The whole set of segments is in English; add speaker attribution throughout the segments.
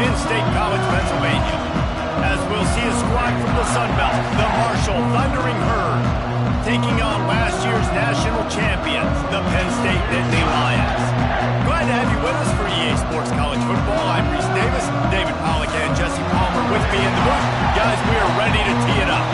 Speaker 1: in-state college, Pennsylvania. As we'll see a squad from the Sun Belt, the Marshall Thundering Herd, taking on last year's national champions, the Penn State Nittany Lions. Glad to have you with us for EA Sports College Football. I'm Reese Davis, David Pollack and Jesse Palmer with me in the booth. Guys, we are ready to tee it up.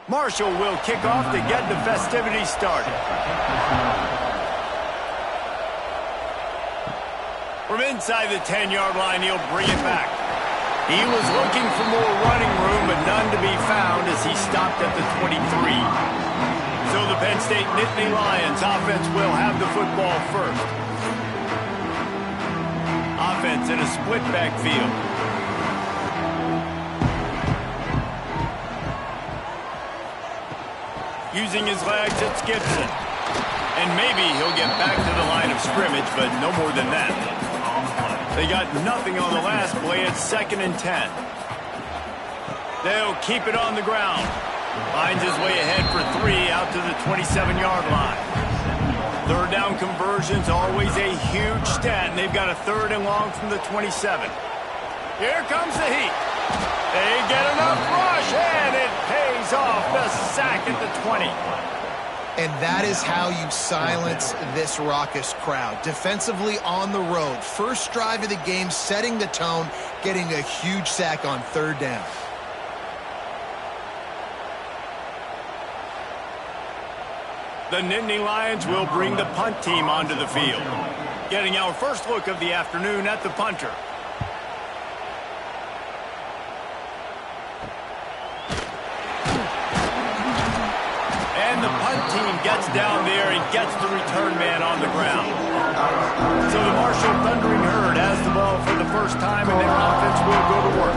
Speaker 1: Marshall will kick off to get the festivities started. From inside the 10-yard line, he'll bring it back. He was looking for more running room, but none to be found as he stopped at the 23. So the Penn State Nittany Lions offense will have the football first. Offense in a split backfield. Using his legs, it's Gibson. And maybe he'll get back to the line of scrimmage, but no more than that. They got nothing on the last play. It's 2nd and 10. They'll keep it on the ground. Finds his way ahead for 3 out to the 27-yard line. Third down conversion's always a huge stat, and they've got a 3rd and long from the 27. Here comes the heat. They get enough rush, and it pays off the sack at the 20.
Speaker 2: And that is how you silence this raucous crowd. Defensively on the road. First drive of the game, setting the tone, getting a huge sack on 3rd down.
Speaker 1: The Nittany Lions will bring the punt team onto the field. Getting our first look of the afternoon at the punter. And the punt team gets down there and gets the return man on the ground. So the Marshall Thundering Herd has the ball for the first time, and their offense will go to work.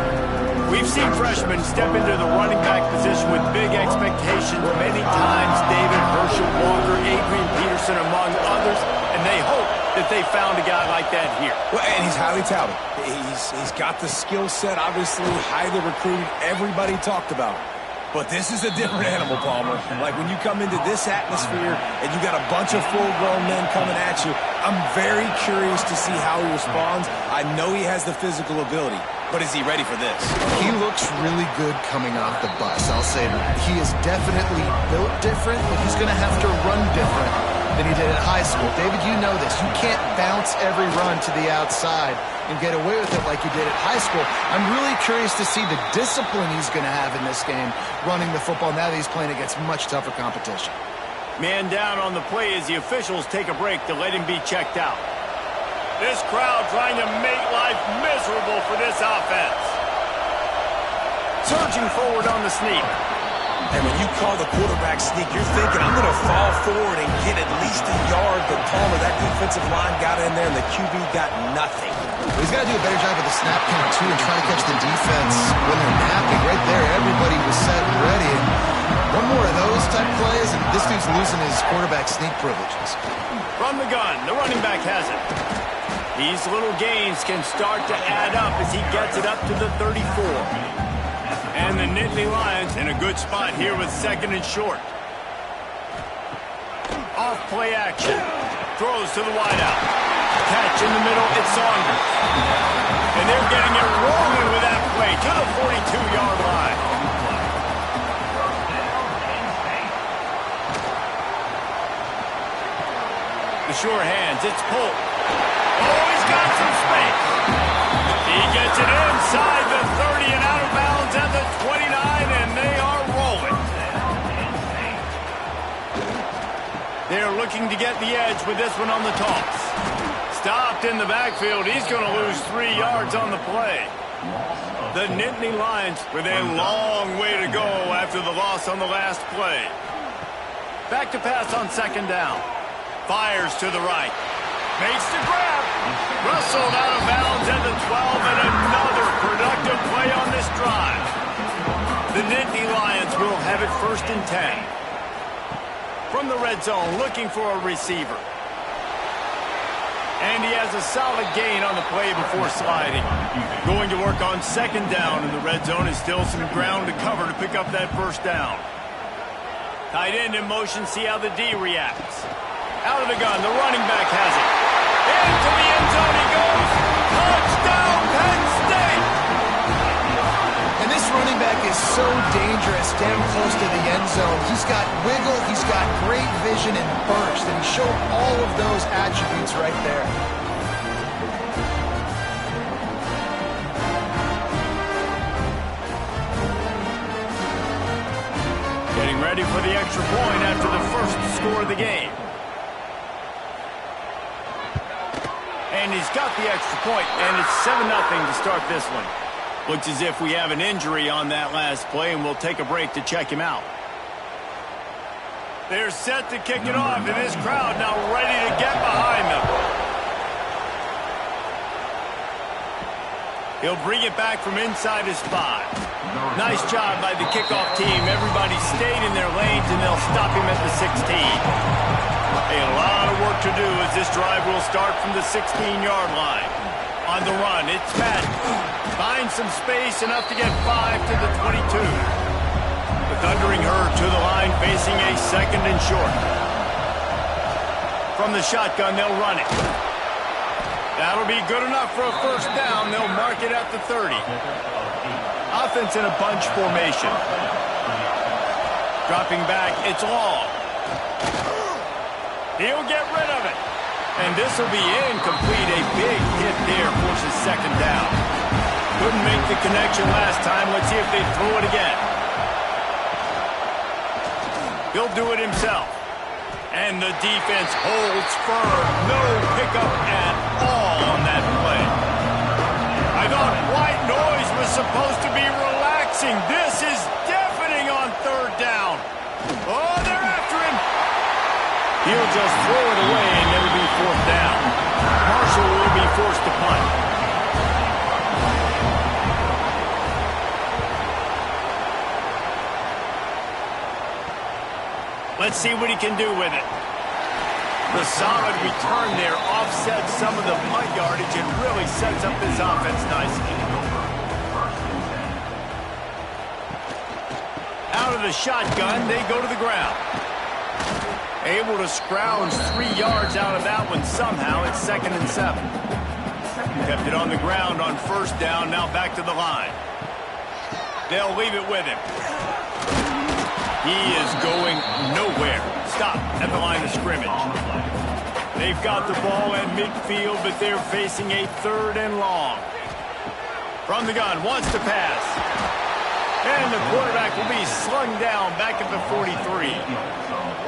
Speaker 1: We've seen freshmen step into the running back position with big expectations many times. David, Herschel Walker, Adrian Peterson, among others, and they hope that they found a guy like that here.
Speaker 3: Well, and he's highly touted. He's got the skill set, obviously, highly recruited. Everybody talked about him. But this is a different animal, Palmer. Like when you come into this atmosphere and you got a bunch of full-grown men coming at you, I'm very curious to see how he responds. I know he has the physical ability, but is he ready for this?
Speaker 2: He looks really good coming off the bus, I'll say that. He is definitely built different, but he's going to have to run different than he did at high school. David, you know this. You can't bounce every run to the outside and get away with it like you did at high school. I'm really curious to see the discipline he's going to have in this game running the football now that he's playing against much tougher competition.
Speaker 1: Man down on the play as the officials take a break to let him be checked out. This crowd trying to make life miserable for this offense. Surging forward on the sneak.
Speaker 3: And when you call the quarterback sneak, you're thinking, I'm going to fall forward and get at least a yard. But Palmer, that defensive line got in there, and the QB got nothing.
Speaker 2: He's got to do a better job with the snap count, too, and try to catch the defense when they're napping. Right there, everybody was set and ready. And one more of those type plays, and this dude's losing his quarterback sneak privileges.
Speaker 1: From the gun, the running back has it. These little gains can start to add up as he gets it up to the 34. And the Nittany Lions in a good spot here with 2nd and short. Off play action. Throws to the wideout. Catch in the middle, it's Saunders. And they're getting it rolling with that play to the 42-yard line. The sure hands, it's Polk. Oh, he's got some space. He gets it inside the 30 and out of bounds at the 29, and they are rolling. They're looking to get the edge with this one on the toss. Stopped in the backfield. He's going to lose 3 yards on the play. The Nittany Lions with a long way to go after the loss on the last play. Back to pass on 2nd down. Fires to the right. Makes the grab. Wrestled out of bounds at the 12, and another productive play on this drive. The Nittany Lions will have it 1st and 10. From the red zone, looking for a receiver. And he has a solid gain on the play before sliding. Going to work on 2nd down in the red zone is still some ground to cover to pick up that 1st down. Tight end in motion, see how the D reacts. Out of the gun, the running back has it. Into the end zone he goes. Touchdown, Penn State!
Speaker 2: And this running back is so dangerous damn close to the end zone. He's got wiggle, he's got great vision and burst, and he showed all of those attributes right there.
Speaker 1: Getting ready for the extra point after the first score of the game. And he's got the extra point, and it's 7-0 to start this one. Looks as if we have an injury on that last play, and we'll take a break to check him out. They're set to kick it off, and this crowd now ready to get behind them. He'll bring it back from inside his 5. Nice job by the kickoff team. Everybody stayed in their lanes, and they'll stop him at the 16. A lot of work to do as this drive will start from the 16-yard line. On the run, it's Madden. Finds some space, enough to get 5 to the 22. The Thundering Herd to the line, facing a 2nd and short. From the shotgun, they'll run it. That'll be good enough for a 1st down. They'll mark it at the 30. Offense in a bunch formation. Dropping back, it's Long. He'll get rid of it. And this will be incomplete. A big hit there forces 2nd down. Couldn't make the connection last time. Let's see if they throw it again. He'll do it himself. And the defense holds firm. No pickup at all on that play. I thought white noise was supposed to be relaxing. This is deafening on 3rd down. Oh, they're after him. He'll just throw it away and never be 4th down. Marshall will be forced to punt. Let's see what he can do with it. The solid return there offsets some of the punt yardage and really sets up this offense nicely. Out of the shotgun, they go to the ground. Able to scrounge 3 yards out of that one somehow. It's 2nd and 7. Kept it on the ground on 1st down. Now back to the line. They'll leave it with him. He is going nowhere. Stop at the line of scrimmage. They've got the ball at midfield, but they're facing a 3rd and long. From the gun, wants to pass. And the quarterback will be slung down back at the 43.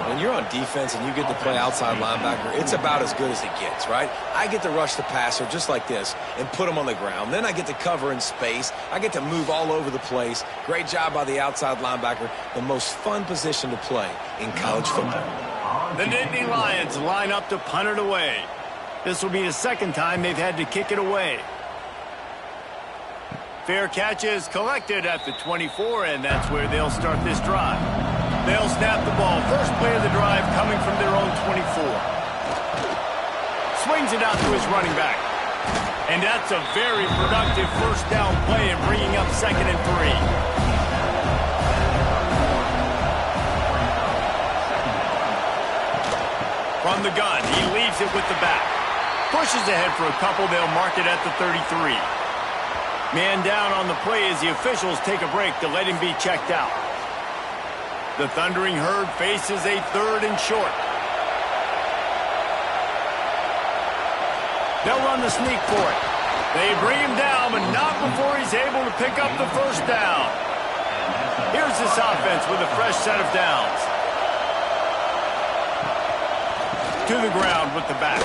Speaker 3: When you're on defense and you get to play outside linebacker, it's about as good as it gets, right? I get to rush the passer just like this and put him on the ground. Then I get to cover in space. I get to move all over the place. Great job by the outside linebacker. The most fun position to play in college football.
Speaker 1: The Nittany Lions line up to punt it away. This will be the 2nd time they've had to kick it away. Fair catch is collected at the 24, and that's where they'll start this drive. They'll snap the ball. First play of the drive coming from their own 24. Swings it out to his running back. And that's a very productive 1st down play and bringing up 2nd and 3. From the gun, he leaves it with the back. Pushes ahead for a couple. They'll mark it at the 33. Man down on the play as the officials take a break to let him be checked out. The Thundering Herd faces a 3rd and short. They'll run the sneak for it. They bring him down, but not before he's able to pick up the 1st down. Here's this offense with a fresh set of downs. To the ground with the back.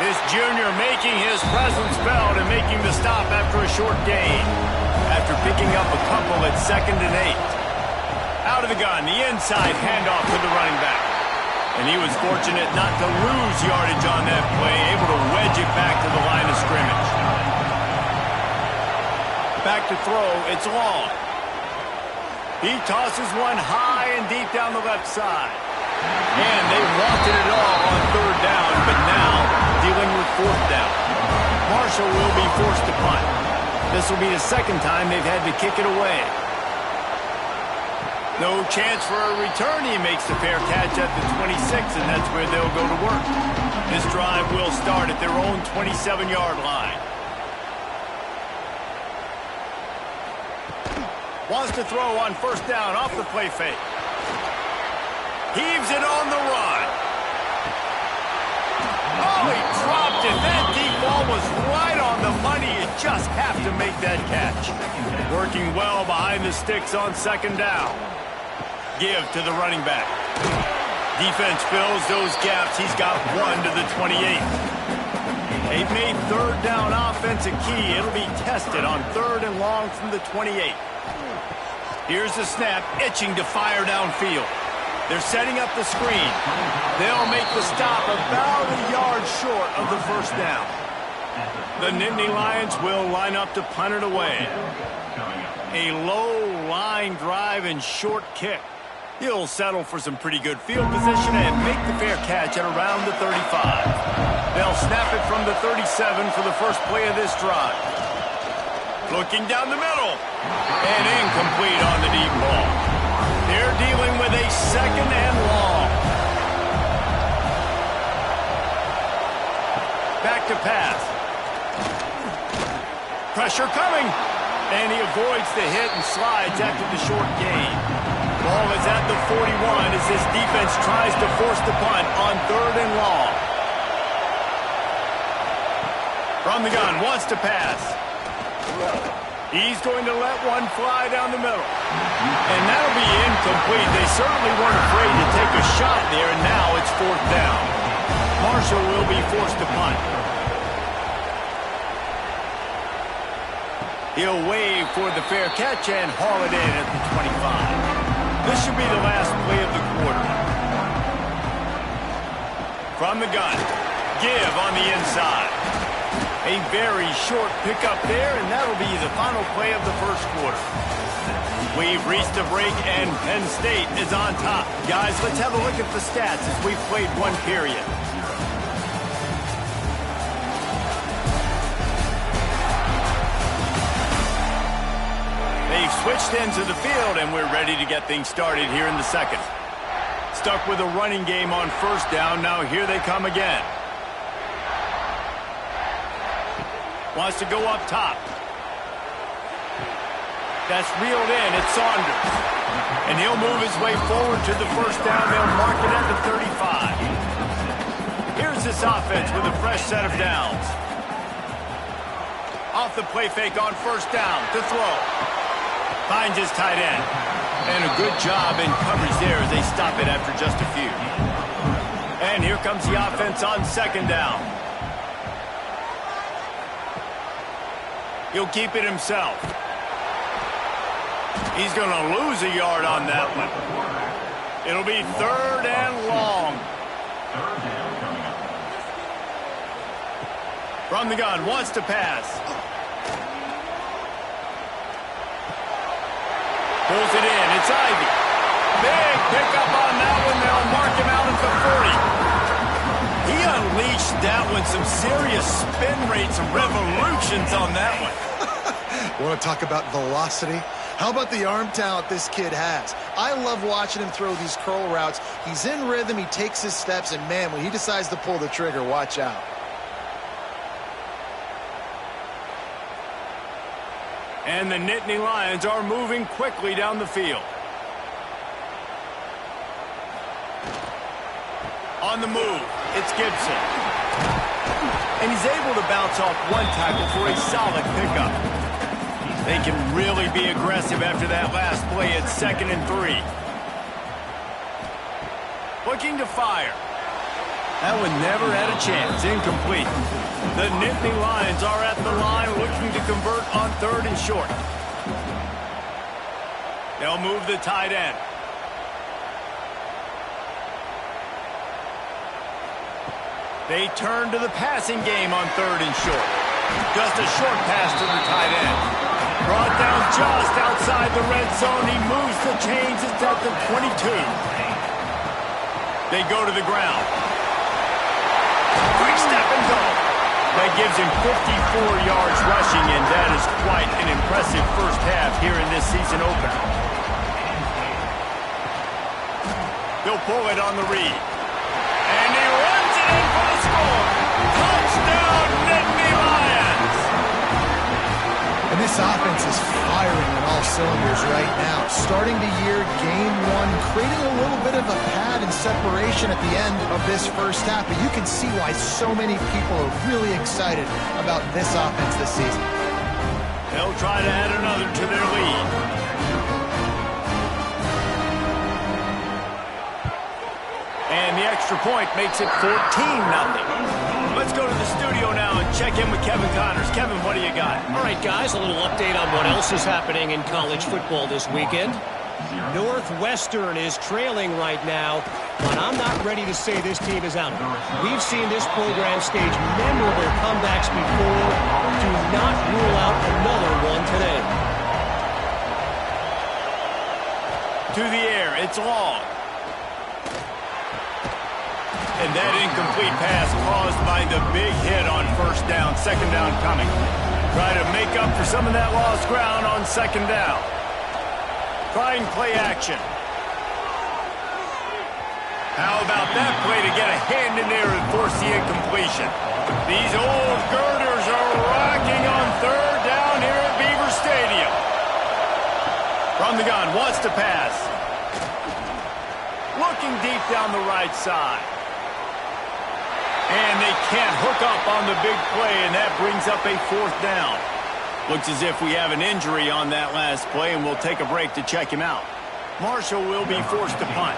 Speaker 1: This junior making his presence felt and making the stop after a short gain. After picking up a couple at 2nd and 8. Out of the gun, the inside handoff to the running back. And he was fortunate not to lose yardage on that play, able to wedge it back to the line of scrimmage. Back to throw, it's long. He tosses one high and deep down the left side. And they wanted it all on third down, but now dealing with fourth down. Marshall will be forced to punt. This will be the second time they've had to kick it away. No chance for a return. He makes the fair catch at the 26, and that's where they'll go to work. This drive will start at their own 27-yard line. Wants to throw on first down off the play fake. Heaves it on the run. Oh, he dropped it. That deep ball was right on the money. You just have to make that catch. Working well behind the sticks on second down. Give to the running back. Defense fills those gaps. He's got one to the 28. They've made third down offense a key. It'll be tested on third and long from the 28. Here's the snap, itching to fire downfield. They're setting up the screen. They'll make the stop about a yard short of the first down. The Nittany Lions will line up to punt it away. A low line drive and short kick. He'll settle for some pretty good field position and make the fair catch at around the 35. They'll snap it from the 37 for the first play of this drive. Looking down the middle. And incomplete on the deep ball. They're dealing with a second and long. Back to pass. Pressure coming. And he avoids the hit and slides after the short gain. Ball is at the 41 as this defense tries to force the punt on third and long. From the gun, wants to pass. He's going to let one fly down the middle. And that'll be incomplete. They certainly weren't afraid to take a shot there, and now it's fourth down. Marshall will be forced to punt. He'll wave for the fair catch and haul it in at the 25. This should be the last play of the quarter. From the gun, give on the inside. A very short pickup there, and that'll be the final play of the first quarter. We've reached a break, and Penn State is on top. Guys, let's have a look at the stats as we've played one period. They've switched into the field, and we're ready to get things started here in the second. Stuck with a running game on first down. Now here they come again. Wants to go up top. That's reeled in. It's Saunders. And he'll move his way forward to the first down. They'll mark it at the 35. Here's this offense with a fresh set of downs. Off the play fake on first down to throw. Finds his tight end. And a good job in coverage there as they stop it after just a few. And here comes the offense on second down. He'll keep it himself. He's going to lose a yard on that one. It'll be third and long. From the gun, wants to pass. Pulls it in. It's Ivy. Big pickup on that one. They'll mark him out at the 40. He unleashed that one. Some serious spin rates and revolutions on that one.
Speaker 2: Want to talk about velocity? How about the arm talent this kid has? I love watching him throw these curl routes. He's in rhythm. He takes his steps. And, man, when he decides to pull the trigger, watch out.
Speaker 1: And the Nittany Lions are moving quickly down the field. On the move, it's Gibson. And he's able to bounce off one tackle for a solid pickup. They can really be aggressive after that last play at 2nd and 3. Looking to fire. That one never had a chance. Incomplete. The Nittany Lions are at the line looking to convert on third and short. They'll move the tight end. They turn to the passing game on 3rd and short. Just a short pass to the tight end. Brought down just outside the red zone. He moves the chains. It's at the 22. They go to the ground. Quick step and go. That gives him 54 yards rushing, and that is quite an impressive first half here in this season opener. They'll pull it on the read. And he runs it in for the score. Touchdown, Nittany Lions.
Speaker 2: And this offense is firing on all cylinders right now. Starting the year, game 1, creating a little bit of a pad and separation at the end of this first half. But you can see why so many people are really excited about this offense this season.
Speaker 1: They'll try to add another to their lead. And the extra point makes it 14-0. Let's go to the studio now and check in with Kevin Connors. Kevin, what do you got?
Speaker 4: All right, guys, a little update on what else is happening in college football this weekend. Northwestern is trailing right now, but I'm not ready to say this team is out. We've seen this program stage memorable comebacks before. Do not rule out another one today.
Speaker 1: To the air, it's long. And that incomplete pass caused by the big hit on 1st down. 2nd down coming. Try to make up for some of that lost ground on 2nd down. Trying play action. How about that play to get a hand in there and force the incompletion? These old girders are rocking on 3rd down here at Beaver Stadium. From the gun, wants to pass. Looking deep down the right side. And they can't hook up on the big play, and that brings up a 4th down. Looks as if we have an injury on that last play, and we'll take a break to check him out. Marshall will be forced to punt.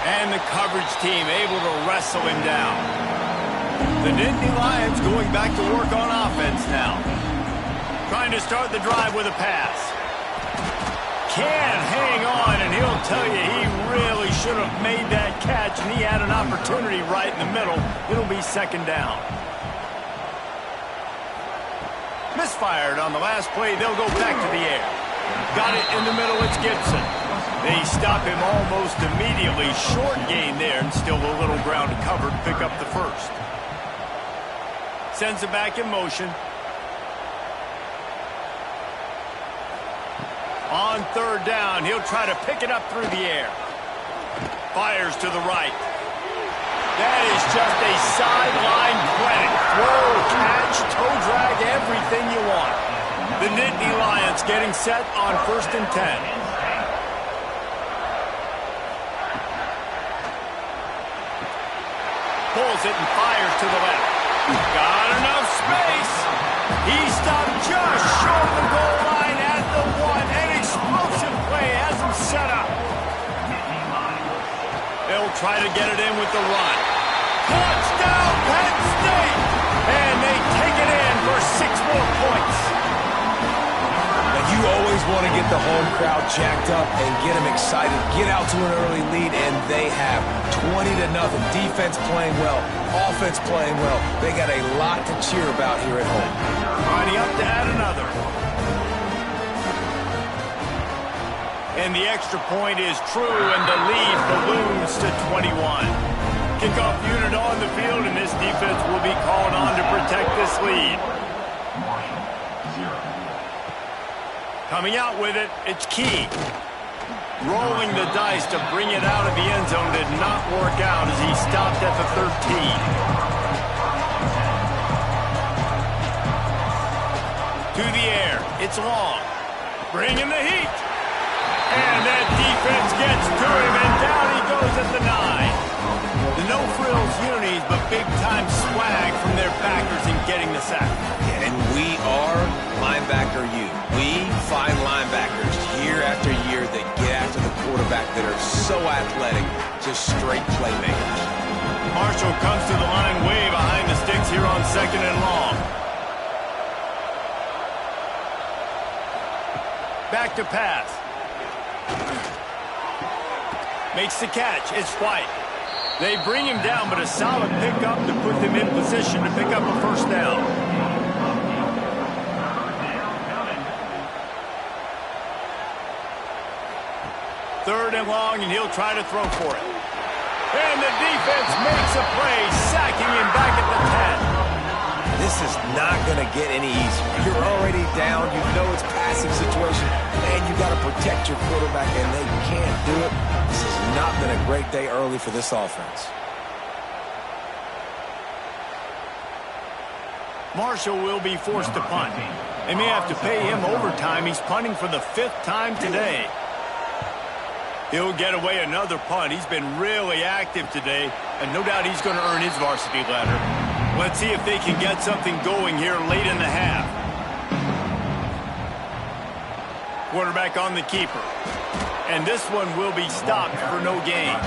Speaker 1: And the coverage team able to wrestle him down. The Nittany Lions going back to work on offense now. Trying to start the drive with a pass. Can't hang on, and he'll tell you he really should have made that catch, and he had an opportunity right in the middle. It'll be 2nd down. Misfired on the last play. They'll go back to the air. Got it in the middle. It's Gibson. They stop him almost immediately. Short gain there, and still a little ground to cover to pick up the 1st. Sends it back in motion. On 3rd down, he'll try to pick it up through the air. Fires to the right. That is just a sideline credit. Throw, catch, toe drag, everything you want. The Nittany Lions getting set on 1st and 10. Pulls it and fires to the left. Got enough space. He stopped just short of the goal line at the 1. An explosive play has him set up. They'll try to get it in with the run. Touchdown, Penn State! And they take it in for 6 more points.
Speaker 3: Now, you always want to get the home crowd jacked up and get them excited. Get out to an early lead, and they have 20-0. Defense playing well, offense playing well. They got a lot to cheer about here at home.
Speaker 1: Lining up to add another. And the extra point is true, and the lead balloons to 21. Kickoff unit on the field, and this defense will be called on to protect this lead. Coming out with it, it's Key. Rolling the dice to bring it out of the end zone did not work out as he stopped at the 13. To the air, it's long. Bringing the heat. And that defense gets to him, and down he goes at the 9. The no-frills unis, but big-time swag from their backers in getting the sack.
Speaker 3: And we are linebacker U. We find linebackers year after year that get after the quarterback that are so athletic, just straight playmakers.
Speaker 1: Marshall comes to the line way behind the sticks here on 2nd and long. Back to pass. Makes the catch. It's White. They bring him down, but a solid pickup to put them in position to pick up a first down. Third and long, and he'll try to throw for it. And the defense makes a play, sacking him back at the 10.
Speaker 3: This is not going to get any easier. You're already down. You know it's passing situation, and you got to protect your quarterback, and they can't do it. This has not been a great day early for this offense.
Speaker 1: Marshall will be forced to punt. They may have to pay him overtime. He's punting for the 5th time today. He'll get away another punt. He's been really active today, and no doubt he's going to earn his varsity ladder. Let's see if they can get something going here late in the half. Quarterback on the keeper. And this one will be stopped for no gain.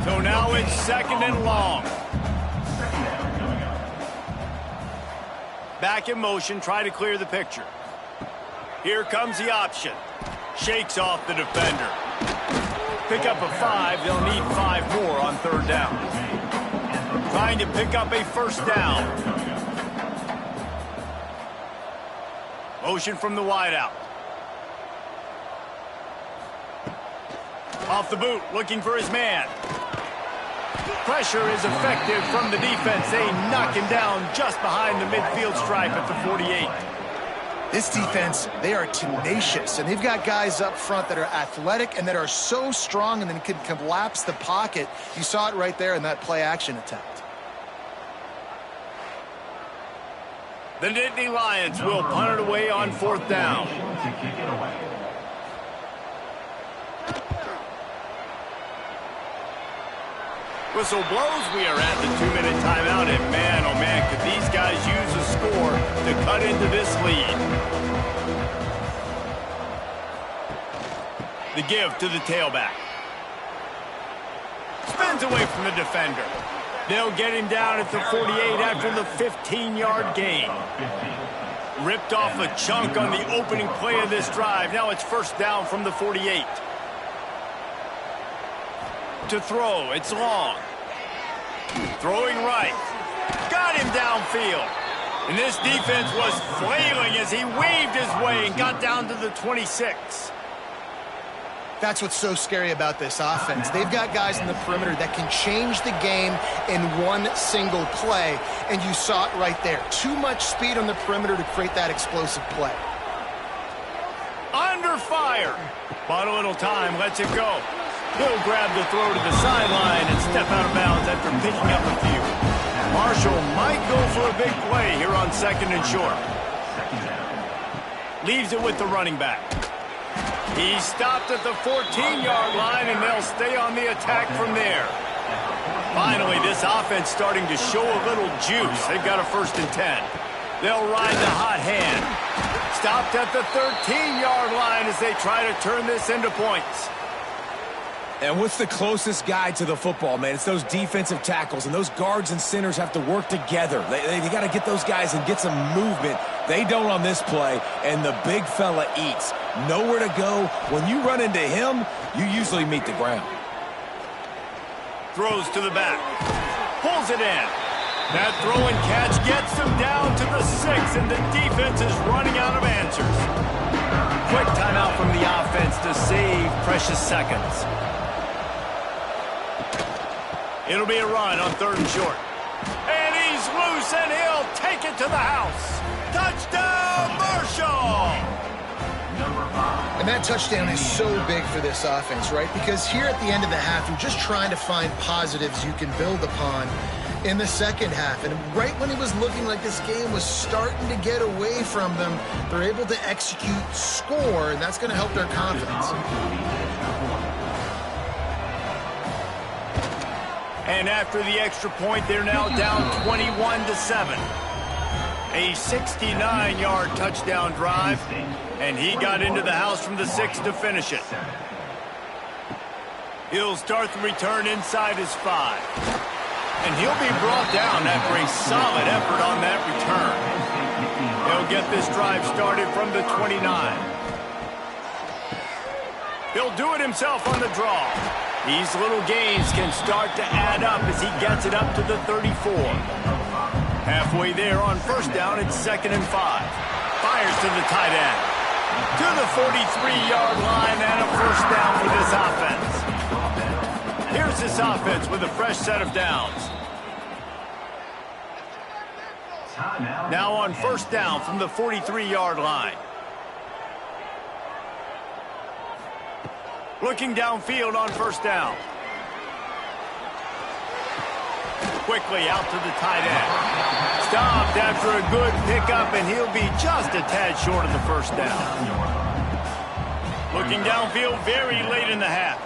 Speaker 1: So now it's 2nd and long. Back in motion, try to clear the picture. Here comes the option. Shakes off the defender. Pick up a 5. They'll need 5 more on 3rd down. Trying to pick up a first down. Motion from the wideout. Off the boot, looking for his man. Pressure is effective from the defense. They knock him down just behind the midfield stripe at the 48.
Speaker 2: This defense, they are tenacious, and they've got guys up front that are athletic and that are so strong and then can collapse the pocket. You saw it right there in that play-action attempt.
Speaker 1: The Nittany Lions will punt it away on 4th down. Whistle blows. We are at the 2-minute timeout, and man, oh man, could these guys use a score to cut into this lead. The give to the tailback. Spins away from the defender. They'll get him down at the 48 after the 15-yard gain. Ripped off a chunk on the opening play of this drive. Now it's 1st down from the 48. To throw, it's long. Throwing right. Got him downfield. And this defense was flailing as he weaved his way and got down to the 26.
Speaker 2: That's what's so scary about this offense. They've got guys in the perimeter that can change the game in one single play, and you saw it right there. Too much speed on the perimeter to create that explosive play.
Speaker 1: Under fire. Bought a little time, lets it go. He'll grab the throw to the sideline and step out of bounds after picking up a few. Marshall might go for a big play here on 2nd and short. Leaves it with the running back. He stopped at the 14-yard line, and they'll stay on the attack from there. Finally, this offense starting to show a little juice. They've got a 1st and 10. They'll ride the hot hand. Stopped at the 13-yard line as they try to turn this into points.
Speaker 3: And what's the closest guy to the football, man? It's those defensive tackles, and those guards and centers have to work together. They got to get those guys and get some movement. They don't on this play, and the big fella eats. Nowhere to go. When you run into him, you usually meet the ground.
Speaker 1: Throws to the back. Pulls it in. That throw and catch gets them down to the 6, and the defense is running out of answers. Quick timeout from the offense to save precious seconds. It'll be a run on 3rd and short. And he's loose, and he'll take it to the house. Touchdown, Marshall!
Speaker 2: And that touchdown is so big for this offense, right? Because here at the end of the half, you're just trying to find positives you can build upon in the 2nd half. And right when it was looking like this game was starting to get away from them, they're able to execute, score, and that's going to help their confidence.
Speaker 1: And after the extra point, they're now down 21-7. A 69-yard touchdown drive, and he got into the house from the 6 to finish it. He'll start the return inside his 5. And he'll be brought down after a solid effort on that return. They'll get this drive started from the 29. He'll do it himself on the draw. These little gains can start to add up as he gets it up to the 34. Halfway there on first down, it's 2nd and 5. Fires to the tight end. To the 43-yard line and a first down for this offense. Here's this offense with a fresh set of downs. Now on first down from the 43-yard line. Looking downfield on first down. Quickly out to the tight end. Stopped after a good pickup, and he'll be just a tad short of the first down. Looking downfield very late in the half.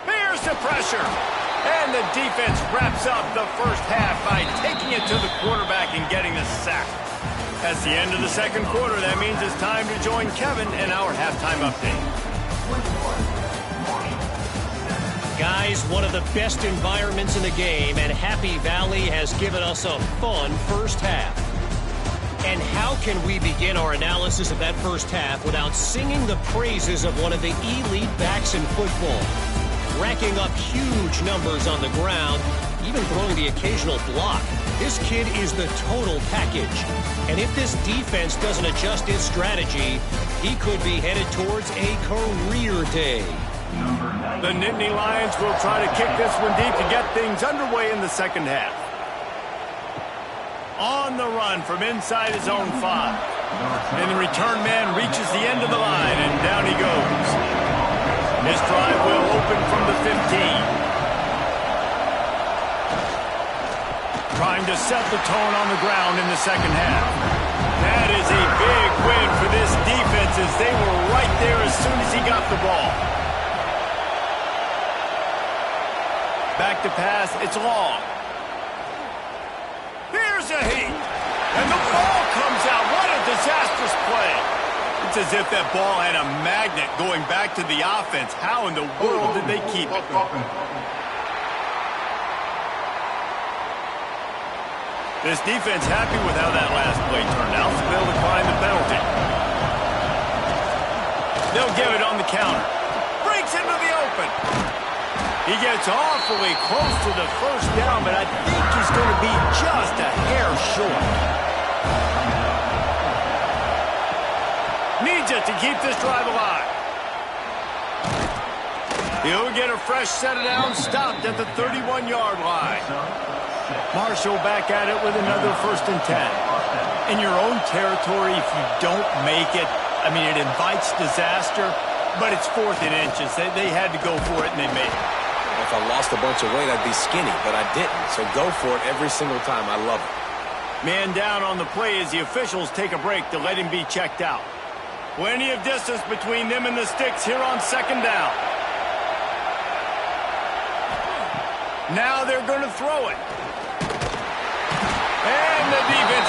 Speaker 1: Bears the pressure. And the defense wraps up the first half by taking it to the quarterback and getting the sack. That's the end of the second quarter. That means it's time to join Kevin in our halftime update.
Speaker 4: Guys, one of the best environments in the game, and Happy Valley has given us a fun first half. And how can we begin our analysis of that first half without singing the praises of one of the elite backs in football? Racking up huge numbers on the ground, even throwing the occasional block. This kid is the total package. And if this defense doesn't adjust its strategy, he could be headed towards a career day.
Speaker 1: The Nittany Lions will try to kick this one deep to get things underway in the second half. On the run from inside his own 5. And the return man reaches the end of the line, and down he goes. This drive will open from the 15. Trying to set the tone on the ground in the second half. That is a big win for this defense as they were right there as soon as he got the ball. Back to pass, it's long. Here's a heat. And the ball comes out. What a disastrous play. It's as if that ball had a magnet going back to the offense. How in the world did they keep it? This defense happy with how that last play turned out, so they'll decline the penalty. They'll give it on the counter. Breaks into the open. He gets awfully close to the first down, but I think he's going to be just a hair short. Needs it to keep this drive alive. He'll get a fresh set of downs, stopped at the 31-yard line. Marshall back at it with another 1st and 10. In your own territory, if you don't make it, I mean, it invites disaster, but it's 4th and inches. They had to go for it, and they made it.
Speaker 3: If I lost a bunch of weight, I'd be skinny, but I didn't. So go for it every single time. I love it.
Speaker 1: Man down on the play as the officials take a break to let him be checked out. Plenty of distance between them and the sticks here on 2nd down. Now they're going to throw it. And the defense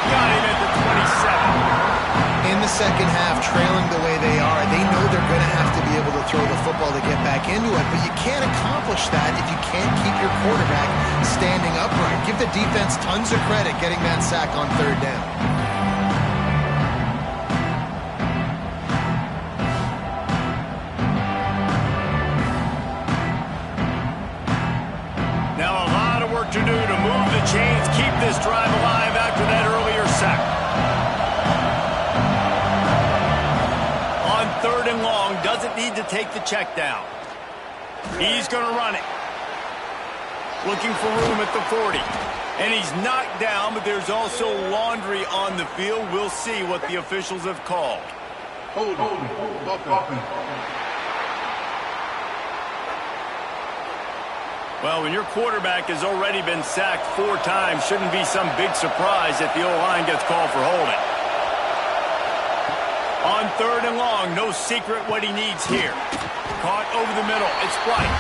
Speaker 1: got him at the 27.
Speaker 2: In the second half, trailing the way they are, they know they're going to have to be able to throw the football to get back into it, but you can't accomplish that if you can't keep your quarterback standing upright. Give the defense tons of credit getting that sack on 3rd down.
Speaker 1: To do to move the chains, keep this drive alive after that earlier sack. On 3rd and long, doesn't need to take the check down. He's going to run it. Looking for room at the 40. And he's knocked down, but there's also laundry on the field. We'll see what the officials have called.
Speaker 5: Hold on.
Speaker 1: Well, when your quarterback has already been sacked 4 times, shouldn't be some big surprise if the O-line gets called for holding. On 3rd and long, no secret what he needs here. Caught over the middle. It's White.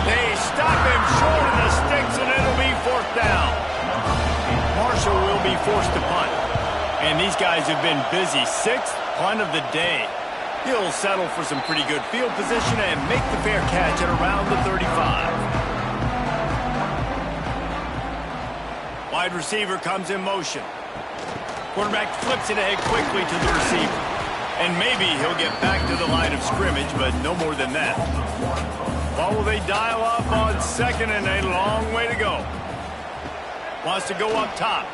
Speaker 1: They stop him short of the sticks, and it'll be 4th down. Marshall will be forced to punt. And these guys have been busy. 6th punt of the day. He'll settle for some pretty good field position and make the fair catch at around the 35. Wide receiver comes in motion. Quarterback flips it ahead quickly to the receiver. And maybe he'll get back to the line of scrimmage, but no more than that. What will they dial up on second and a long way to go? Wants to go up top.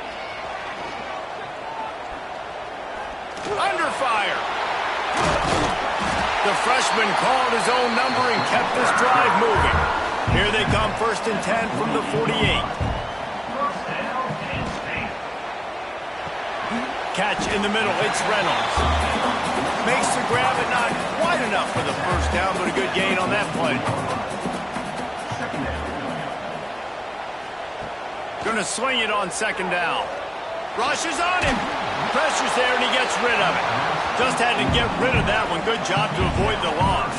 Speaker 1: Under fire. The freshman called his own number and kept this drive moving. Here they come, 1st and 10 from the 48. Catch in the middle, it's Reynolds. Makes the grab, but not quite enough for the first down, but a good gain on that play. Gonna swing it on 2nd down. Rushes on him. Pressure's there, and he gets rid of it. Just had to get rid of that one. Good job to avoid the loss.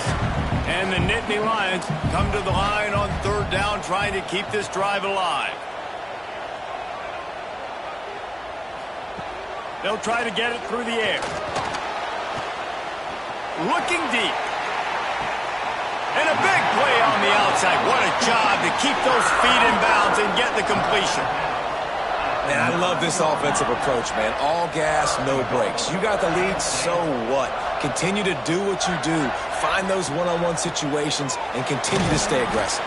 Speaker 1: And the Nittany Lions come to the line on 3rd down, trying to keep this drive alive. They'll try to get it through the air. Looking deep. And a big play on the outside. What a job to keep those feet in bounds and get the completion.
Speaker 3: Man, I love this offensive approach, man. All gas, no brakes. You got the lead, so what? Continue to do what you do. Find those one-on-one situations and continue to stay aggressive.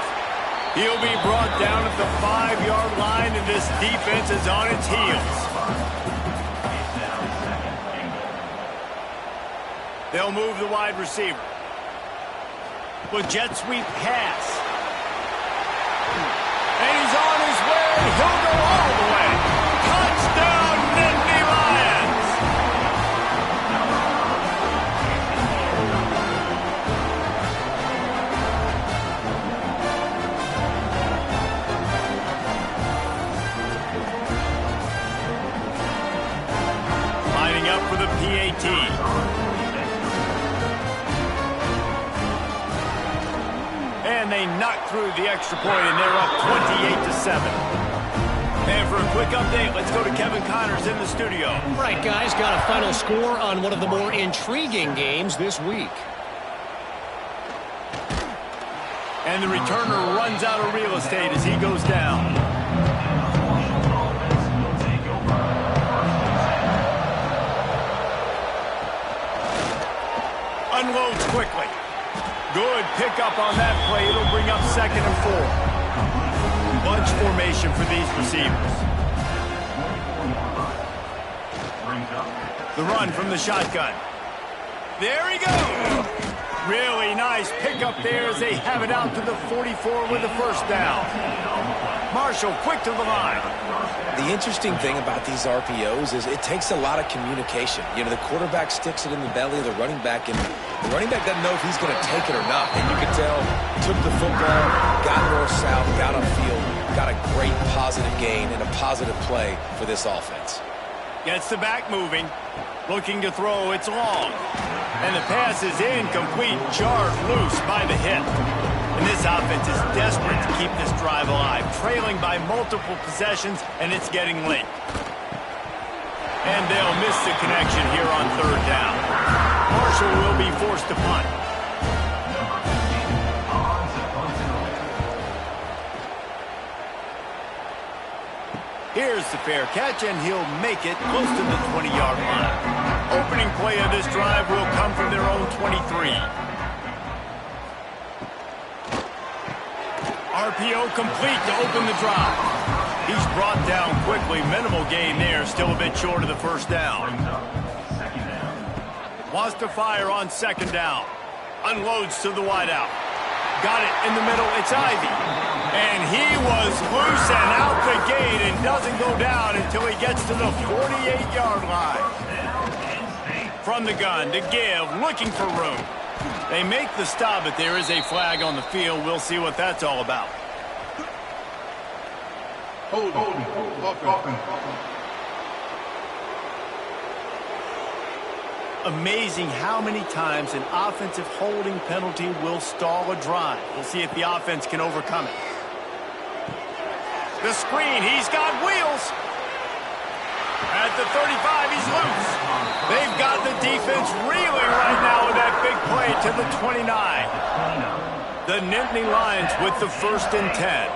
Speaker 1: He'll be brought down at the 5-yard line, and this defense is on its heels. They'll move the wide receiver. With jet sweep pass. And he's on his way. He'll go all the way. Touchdown, Nittany Lions. Lining up for the PAT. And they knock through the extra point, and they're up 28-7. And for a quick update, let's go to Kevin Connors in the studio.
Speaker 4: Right, guys, got a final score on one of the more intriguing games this week.
Speaker 1: And the returner runs out of real estate as he goes down. Unloads quickly. Good pickup on that play. It'll bring up 2nd and 4. Bunch formation for these receivers. The run from the shotgun. There he goes. Really nice pickup there as they have it out to the 44 with the 1st down. Marshall quick to the line.
Speaker 3: The interesting thing about these RPOs is it takes a lot of communication. You know, the quarterback sticks it in the belly of the running back, and the running back doesn't know if he's going to take it or not. And you can tell, took the football, got north-south, got upfield, got a great positive gain and a positive play for this offense.
Speaker 1: Gets the back moving. Looking to throw, it's long. And the pass is incomplete, jarred loose by the hit. And this offense is desperate to keep this drive alive, trailing by multiple possessions, and it's getting late. And they'll miss the connection here on 3rd down. Marshall will be forced to punt. Here's the fair catch, and he'll make it close to the 20-yard line. Opening play of this drive will come from their own 23. RPO complete to open the drive. He's brought down quickly. Minimal gain there. Still a bit short of the 1st down. Wants to fire on 2nd down. Unloads to the wideout. Got it in the middle. It's Ivy. And he was loose and out the gate and doesn't go down until he gets to the 48-yard line. From the gun to give, looking for room. They make the stop, but there is a flag on the field. We'll see what that's all about. Amazing how many times an offensive holding penalty will stall a drive. We'll see if the offense can overcome it. The screen, he's got wheels. At the 35, he's loose. They've got the defense reeling right now with that big play to the 29. The Nittany Lions with the 1st and 10.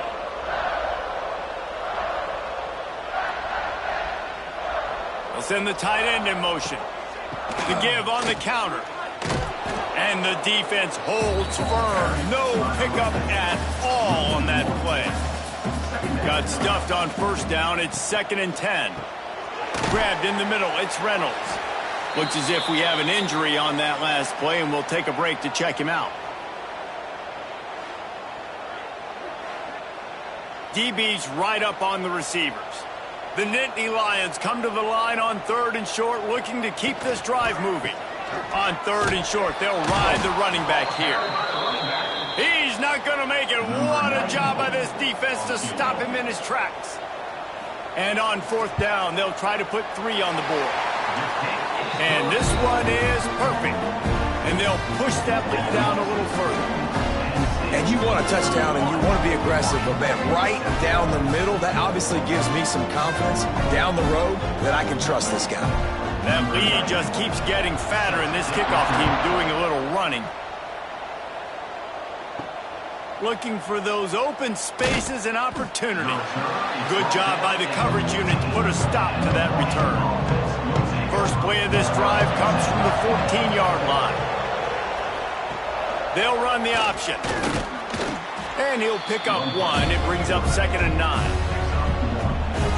Speaker 1: They'll send the tight end in motion. The give on the counter. And the defense holds firm. No pickup at all on that play. Got stuffed on first down. It's 2nd and 10. Grabbed in the middle. It's Reynolds. Looks as if we have an injury on that last play, and we'll take a break to check him out. DB's right up on the receivers. The Nittany Lions come to the line on 3rd and short, looking to keep this drive moving. On 3rd and short, they'll ride the running back here. He's not going to make it. What a job by this defense to stop him in his tracks. And on 4th down, they'll try to put 3 on the board. And this one is perfect. And they'll push that lead down a little further.
Speaker 3: And you want a touchdown and you want to be aggressive, but man, right down the middle, that obviously gives me some confidence down the road that I can trust this guy.
Speaker 1: That lead just keeps getting fatter, and this kickoff team doing a little running. Looking for those open spaces and opportunity. Good job by the coverage unit to put a stop to that return. First play of this drive comes from the 14-yard line. They'll run the option. And he'll pick up 1. It brings up 2nd and 9.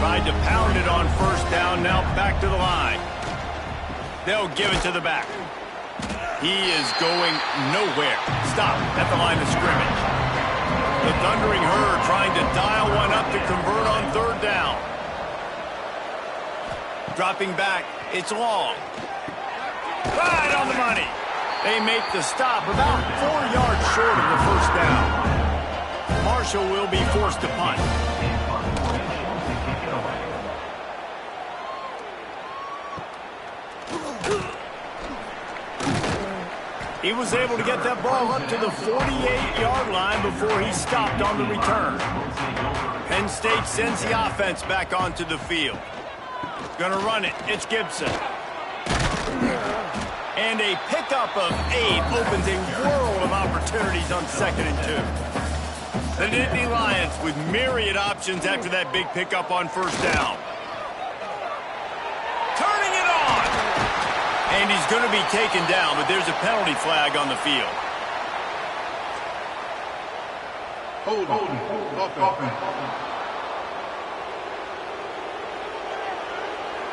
Speaker 1: Tried to pound it on first down, now back to the line. They'll give it to the back. He is going nowhere. Stop at the line of scrimmage. The Thundering Herd trying to dial one up to convert on 3rd down. Dropping back. It's long. Right on the money. They make the stop about 4 yards short of the first down. Marshall will be forced to punt. He was able to get that ball up to the 48-yard line before he stopped on the return. Penn State sends the offense back onto the field. Gonna run it. It's Gibson. And a pickup of 8 opens a world of opportunities on 2nd and 2. The Nittany Lions with myriad options after that big pickup on first down. Turning it on! And he's going to be taken down, but there's a penalty flag on the field.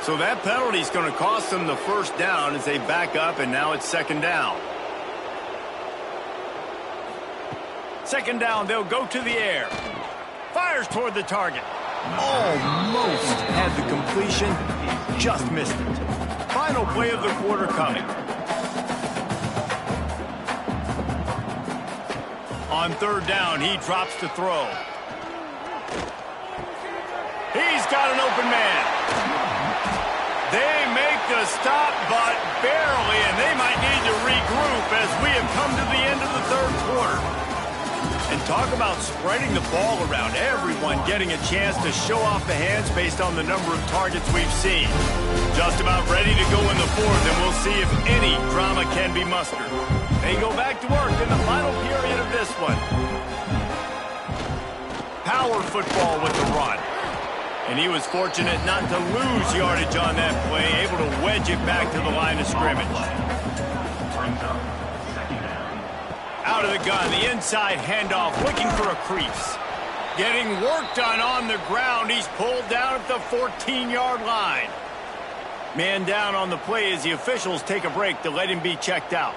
Speaker 1: So that penalty is going to cost them the first down as they back up, and now it's 2nd down. 2nd down, they'll go to the air. Fires toward the target. Almost had the completion, just missed it. Final play of the quarter coming. On 3rd down, he drops to throw. He's got an open man. They make the stop, but barely, and they might need to regroup as we have come to the end of the 3rd quarter. And talk about spreading the ball around. Everyone getting a chance to show off the hands based on the number of targets we've seen. Just about ready to go in the 4th, and we'll see if any drama can be mustered. They go back to work in the final period of this one. Power football with the run. And he was fortunate not to lose yardage on that play, able to wedge it back to the line of scrimmage. Out of the gun, the inside handoff, looking for a crease. Getting work done on the ground. He's pulled down at the 14-yard line. Man down on the play as the officials take a break to let him be checked out.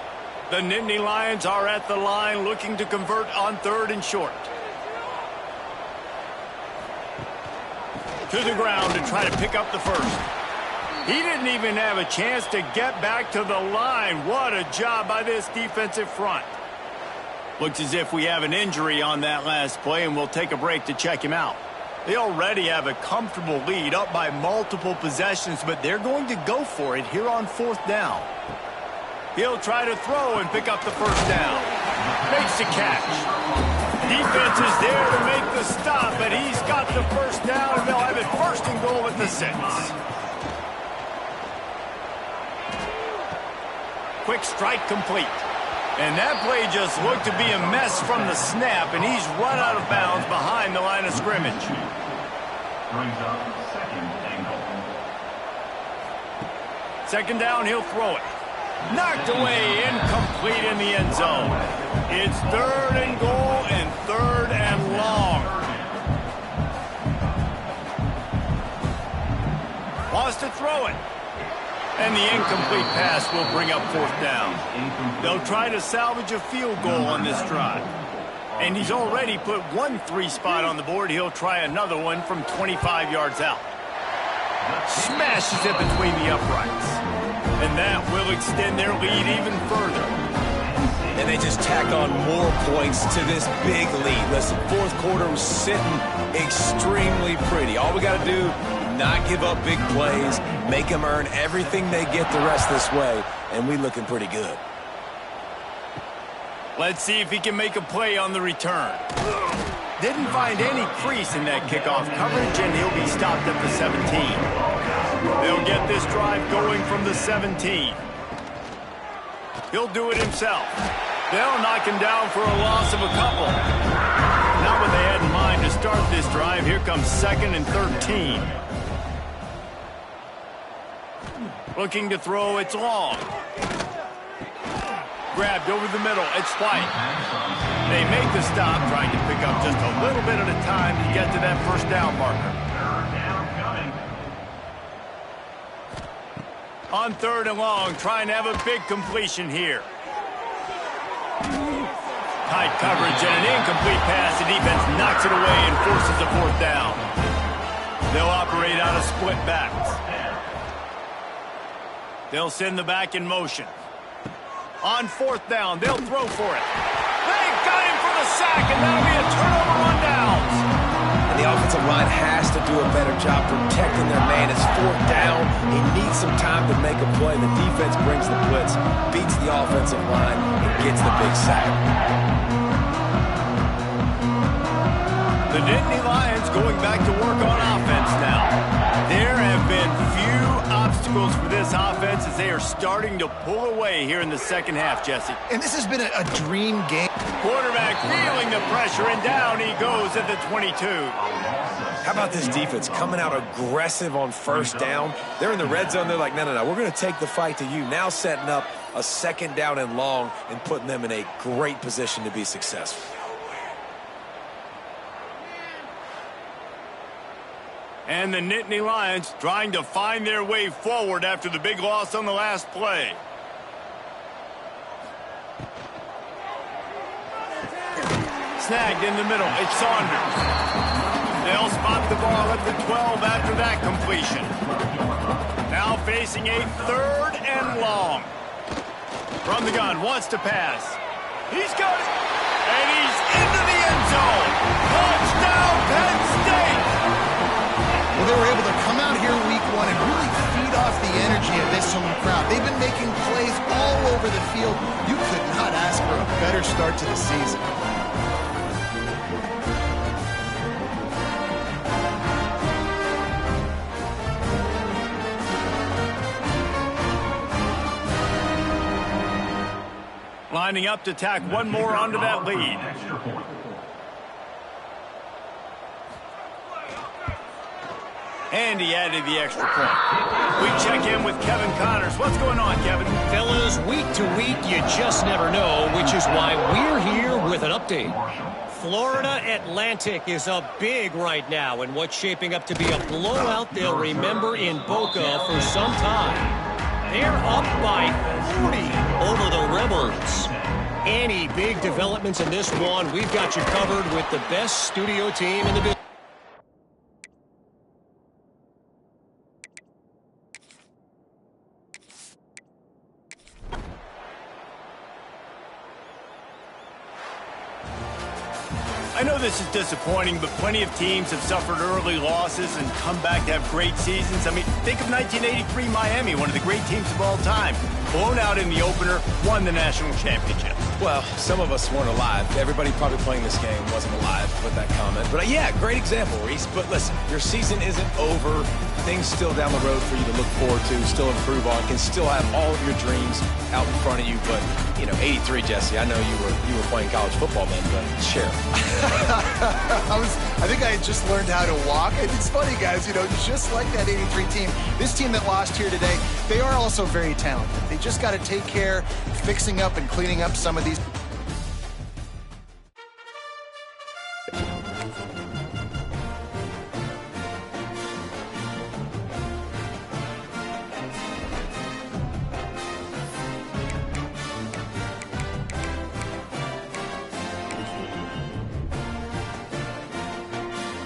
Speaker 1: The Nittany Lions are at the line looking to convert on 3rd and short. To the ground to try to pick up the first. He didn't even have a chance to get back to the line. What a job by this defensive front. Looks as if we have an injury on that last play, and we'll take a break to check him out. They already have a comfortable lead, up by multiple possessions, but they're going to go for it here on 4th down. He'll try to throw and pick up the first down. Makes the catch. Defense is there to make the stop, but he's got the first down, and they'll have it 1st and goal at the 6. Quick strike complete. And that play just looked to be a mess from the snap, and he's run out of bounds behind the line of scrimmage. Second down, he'll throw it. Knocked away, incomplete in the end zone. It's 3rd and goal and 3rd and long. Wants to throw it. And the incomplete pass will bring up 4th down. They'll try to salvage a field goal on this drive. And he's already put one 3 spot on the board. He'll try another one from 25 yards out. Smashes it between the uprights. And that will extend their lead even further.
Speaker 3: And they just tack on more points to this big lead. Listen, 4th quarter was sitting extremely pretty. All we got to do, not give up big plays, make them earn everything they get the rest this way, and we looking pretty good.
Speaker 1: Let's see if he can make a play on the return. Didn't find any crease in that kickoff coverage, and he'll be stopped at the 17. They'll get this drive going from the 17. He'll do it himself. They'll knock him down for a loss of a couple. Not what they had in mind to start this drive. Here comes 2nd and 13. Looking to throw, it's long. Grabbed over the middle, it's White. They make the stop, trying to pick up just a little bit at a time to get to that 1st down marker. On 3rd and long, trying to have a big completion here. Tight coverage and an incomplete pass. The defense knocks it away and forces a 4th down. They'll operate out of split backs. They'll send the back in motion. On 4th down, they'll throw for it. They've got him for the sack, and that'll be a turnover on downs.
Speaker 3: And the offensive line has to do a better job protecting their man. It's 4th down. He needs some time to make a play. The defense brings the blitz, beats the offensive line, and gets the big sack.
Speaker 1: The Nittany Lions going back to work on offense now. There have been few obstacles for this offense as they are starting to pull away here in the 2nd half, Jesse.
Speaker 2: And this has been a dream game.
Speaker 1: Quarterback feeling the pressure, and down he goes at the 22.
Speaker 3: How about this defense coming out aggressive on 1st down? They're in the red zone. They're like, no, we're going to take the fight to you. Now setting up a 2nd down and long and putting them in a great position to be successful.
Speaker 1: And the Nittany Lions trying to find their way forward after the big loss on the last play. Snagged in the middle. It's Saunders. They'll spot the ball at the 12 after that completion. Now facing a 3rd and long. From the gun, wants to pass. He's got it. And he's into the end zone. Touchdown, Penn State.
Speaker 2: Well, they were able to come out here in week 1 and really feed off the energy of this home crowd. They've been making plays all over the field. You could not ask for a better start to the season.
Speaker 1: Lining up to tack one more onto that lead. And he added the extra point. We check in with Kevin Connors. What's going on, Kevin?
Speaker 4: Fellas, week to week, you just never know, which is why we're here with an update. Florida Atlantic is up big right now in what's shaping up to be a blowout they'll remember in Boca for some time. They're up by 40 over the Rebels. Any big developments in this one, we've got you covered with the best studio team in the business.
Speaker 1: I know this is disappointing, but plenty of teams have suffered early losses and come back to have great seasons. I mean, think of 1983 Miami, one of the great teams of all time. Blown out in the opener, won the national championship.
Speaker 3: Well, some of us weren't alive. Everybody probably playing this game wasn't alive with that comment. But yeah, great example, Reese. But listen, your season isn't over. Things still down the road for you to look forward to, still improve on, can still have all of your dreams out in front of you. But, you know, 83, Jesse, I know you were playing college football then, but share.
Speaker 2: I think I had just learned how to walk. And it's funny, guys, you know, just like that 83 team, this team that lost here today, they are also very talented. They just got to take care of fixing up and cleaning up some of these